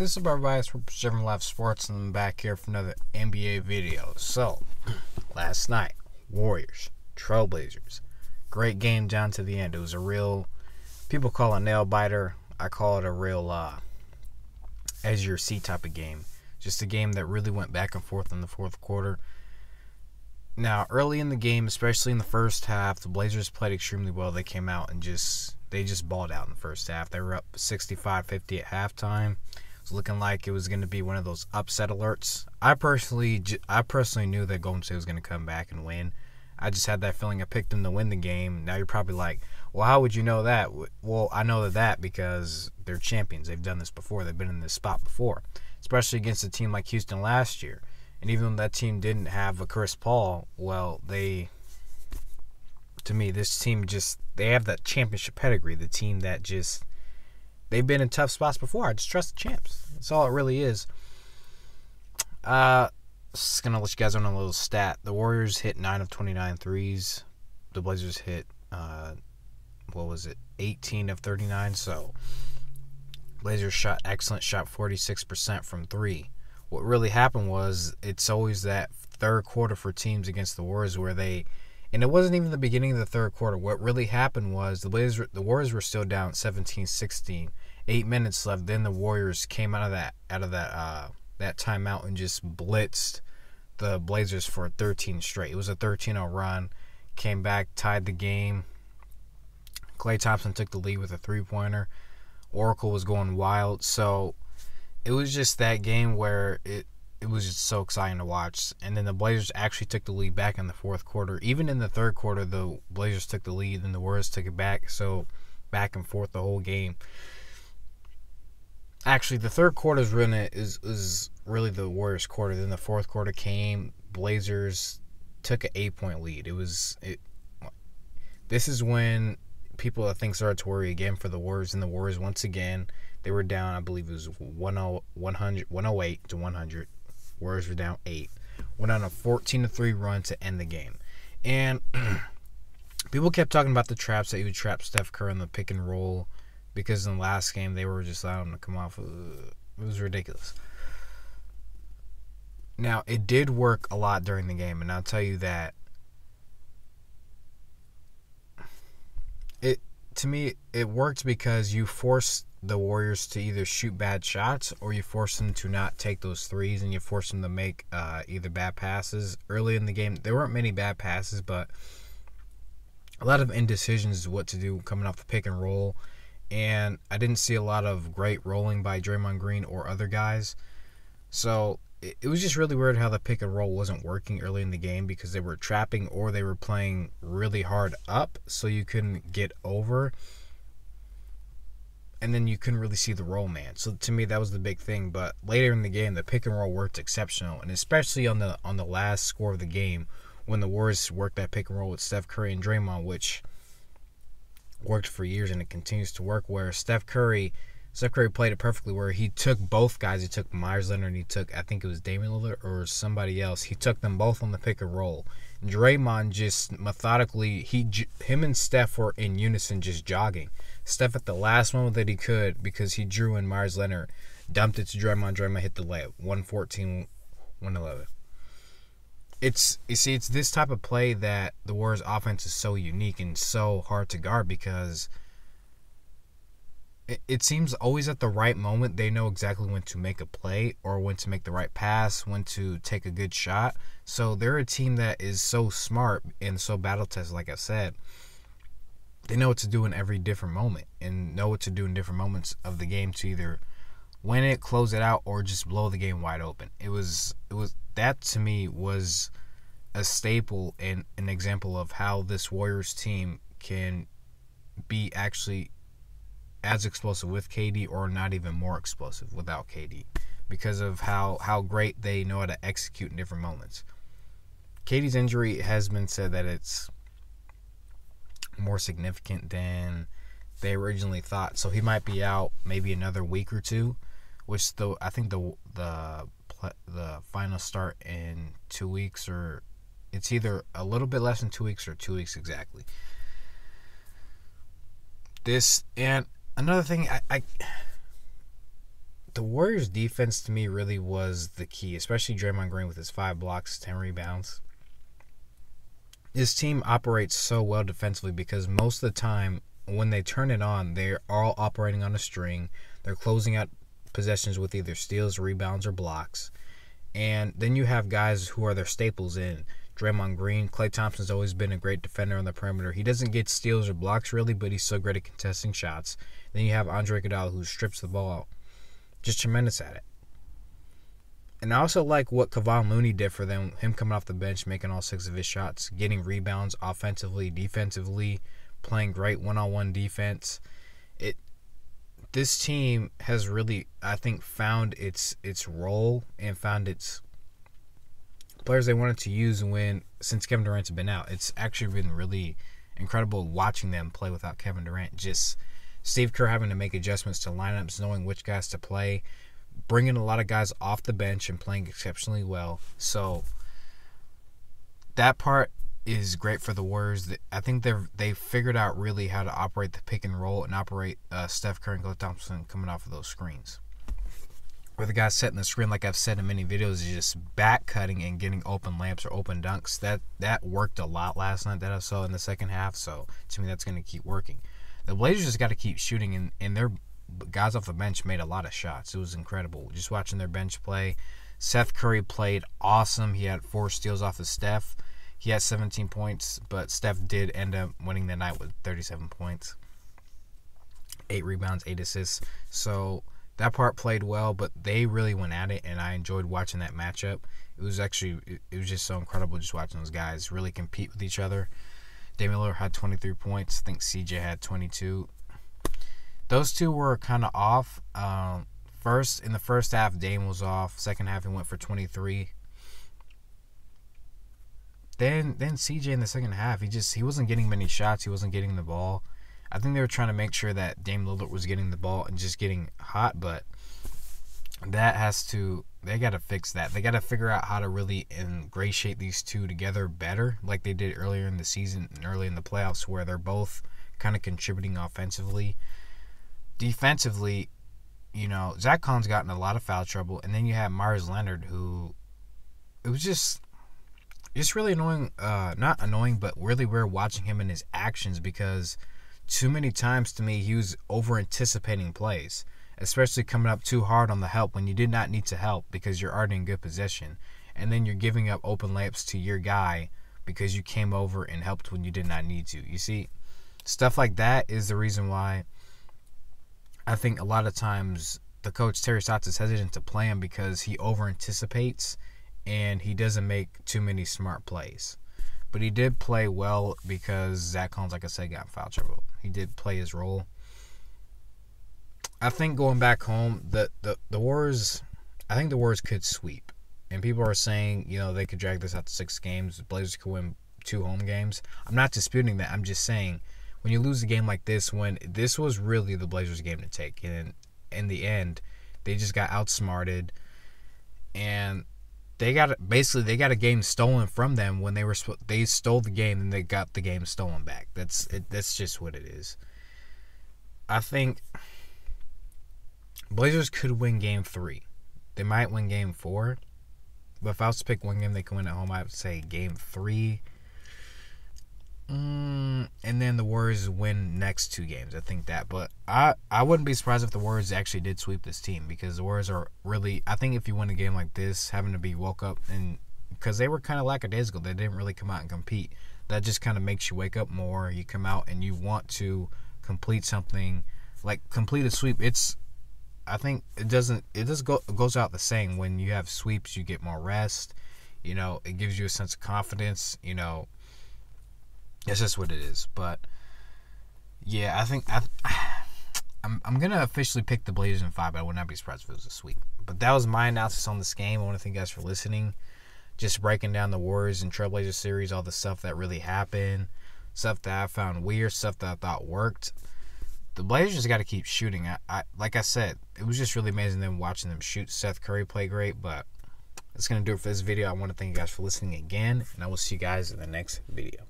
Hey, what's up, everybody? It's Preserving Live Sports, and I'm back here for another NBA video. So, last night, Warriors, Trailblazers. Great game down to the end. It was a real, people call it a nail biter. I call it a real edge of your seat type of game. Just a game that really went back and forth in the fourth quarter. Now, early in the game, especially in the first half, the Blazers played extremely well. They came out and just balled out in the first half. They were up 65-50 at halftime. Looking like it was going to be one of those upset alerts. I personally knew that Golden State was going to come back and win. I just had that feeling. I picked them to win the game. Now you're probably like, well, how would you know that? Well, I know that because they're champions. They've done this before. They've been in this spot before, especially against a team like Houston last year. And even though that team didn't have a Chris Paul, well, this team they have that championship pedigree. The team that they've been in tough spots before. I just trust the champs. That's all it really is. Just going to let you guys know a little stat. The Warriors hit 9 of 29 threes. The Blazers hit, 18 of 39. So, Blazers shot 46% from three. What really happened was, it's always that third quarter for teams against the Warriors where and it wasn't even the beginning of the third quarter. What really happened was the Warriors were still down 17-16. 8 minutes left. Then the Warriors came out of that timeout and just blitzed the Blazers for 13 straight. It was a 13-0 run. Came back, tied the game. Klay Thompson took the lead with a three-pointer. Oracle was going wild. So it was just that game where it was just so exciting to watch. And then the Blazers actually took the lead back in the fourth quarter. Even in the third quarter, the Blazers took the lead and the Warriors took it back. So back and forth the whole game. Actually, the third quarter is really the Warriors' quarter. Then the fourth quarter came. Blazers took an 8-point lead. This is when people, I think, started to worry again for the Warriors. And the Warriors, once again, they were down, I believe it was 108 to 100. Warriors were down 8. Went on a 14-3 run to end the game. And people kept talking about the traps that you would trap Steph Curry in the pick and roll. Because in the last game, they were just allowing him to come off. It was ridiculous. Now, it did work a lot during the game. And I'll tell you that to me, it worked because you forced the Warriors to either shoot bad shots or you force them to not take those threes and you force them to make either bad passes. Early in the game, there weren't many bad passes, but a lot of indecisions what to do coming off the pick and roll. And I didn't see a lot of great rolling by Draymond Green or other guys. So it was just really weird how the pick and roll wasn't working early in the game because they were trapping or they were playing really hard up so you couldn't get over. And then you couldn't really see the roll man. So to me, that was the big thing. But later in the game, the pick and roll worked exceptional. And especially on the last score of the game when the Warriors worked that pick and roll with Steph Curry and Draymond, which worked for years and it continues to work, where Steph Curry played it perfectly where he took both guys. He took Myers Leonard and he took, I think it was Damian Lillard or somebody else. He took them both on the pick and roll. And Draymond just methodically, him and Steph were in unison just jogging. Steph at the last moment that he could, because he drew in Myers Leonard, dumped it to Draymond. Draymond hit the layup. 114-111. It's this type of play that the Warriors offense is so unique and so hard to guard because it seems always at the right moment they know exactly when to make a play or when to make the right pass, when to take a good shot. So they're a team that is so smart and so battle tested, like I said. They know what to do in every different moment and know what to do in different moments of the game to either win it, close it out, or just blow the game wide open. It was that to me was a staple and an example of how this Warriors team can be actually as explosive with KD or not even more explosive without KD because of how great they know how to execute in different moments. KD's injury has been said that it's more significant than they originally thought, so he might be out maybe another week or two, which I think the final start in 2 weeks, or it's either a little bit less than 2 weeks or 2 weeks exactly. This, and another thing, the Warriors' defense to me really was the key, especially Draymond Green with his 5 blocks, 10 rebounds. This team operates so well defensively because most of the time when they turn it on, they're all operating on a string. They're closing out possessions with either steals, rebounds, or blocks. And then you have guys who are their staples in Draymond Green. Klay Thompson's always been a great defender on the perimeter. He doesn't get steals or blocks really, but he's so great at contesting shots. Then you have Andre Iguodala, who strips the ball. Just tremendous at it. And I also like what Kevon Looney did for them, him coming off the bench, making all 6 of his shots, getting rebounds offensively, defensively, playing great one-on-one defense. This team has really, I think, found its role and found its players they wanted to use since Kevin Durant's been out. It's actually been really incredible watching them play without Kevin Durant. Just Steve Kerr having to make adjustments to lineups, knowing which guys to play, bringing a lot of guys off the bench and playing exceptionally well. So that part is great for the Warriors. I think they figured out really how to operate the pick and roll and operate Steph Curry and Klay Thompson coming off of those screens. Where the guys setting the screen, like I've said in many videos, is just back cutting and getting open layups or open dunks. That worked a lot last night that I saw in the second half. So to me, that's going to keep working. The Blazers just got to keep shooting, and their guys off the bench made a lot of shots. It was incredible just watching their bench play. Seth Curry played awesome. He had 4 steals off of Steph. He had 17 points, but Steph did end up winning the night with 37 points, 8 rebounds, 8 assists. So that part played well, but they really went at it, and I enjoyed watching that matchup. It was just so incredible just watching those guys really compete with each other. Damian Lillard had 23 points. I think CJ had 22. Those two were kind of off. In the first half, Dame was off. Second half, he went for 23. Then CJ in the second half, he wasn't getting many shots. He wasn't getting the ball. I think they were trying to make sure that Dame Lillard was getting the ball and just getting hot, but they got to fix that. They got to figure out how to really ingratiate these two together better, like they did earlier in the season and early in the playoffs, where they're both kind of contributing offensively. Defensively, Zach Collins got in a lot of foul trouble, and then you have Myers Leonard, who it was just really annoying. Not annoying, but really weird watching him in his actions, because too many times to me he was over anticipating plays, especially coming up too hard on the help when you did not need to help because you're already in good position, and then you're giving up open layups to your guy because you came over and helped when you did not need to. You see, stuff like that is the reason why I think a lot of times the coach Terry Stotts is hesitant to play him, because he over anticipates and he doesn't make too many smart plays. But he did play well because Zach Collins, like I said, got in foul trouble. He did play his role. I think going back home, the Warriors, I think the Warriors could sweep. And people are saying, they could drag this out to 6 games. The Blazers could win 2 home games. I'm not disputing that. I'm just saying, when you lose a game like this, when this was really the Blazers' game to take, and in the end, they just got outsmarted, and they got a game stolen from them when they stole the game and they got the game stolen back. That's just what it is. I think Blazers could win Game 3. They might win Game 4, but if I was to pick one game they can win at home, I would say Game 3. And then the Warriors win next 2 games. I think that. But I wouldn't be surprised if the Warriors actually did sweep this team, because the Warriors are really, I think if you win a game like this, having to be woke up, and because they were kind of lackadaisical, they didn't really come out and compete. That just kind of makes you wake up more. You come out and you want to complete something, like complete a sweep. I think it goes out the same. When you have sweeps, you get more rest. It gives you a sense of confidence. It's just what it is. But yeah, I think I'm gonna officially pick the Blazers in 5, but I would not be surprised if it was a sweep. But that was my analysis on this game. I want to thank you guys for listening. Just breaking down the Warriors and Trailblazers series, all the stuff that really happened, stuff that I found weird, stuff that I thought worked. The Blazers just got to keep shooting. I like I said, it was just really amazing them watching them shoot. Seth Curry play great, but that's gonna do it for this video. I want to thank you guys for listening again, and I will see you guys in the next video.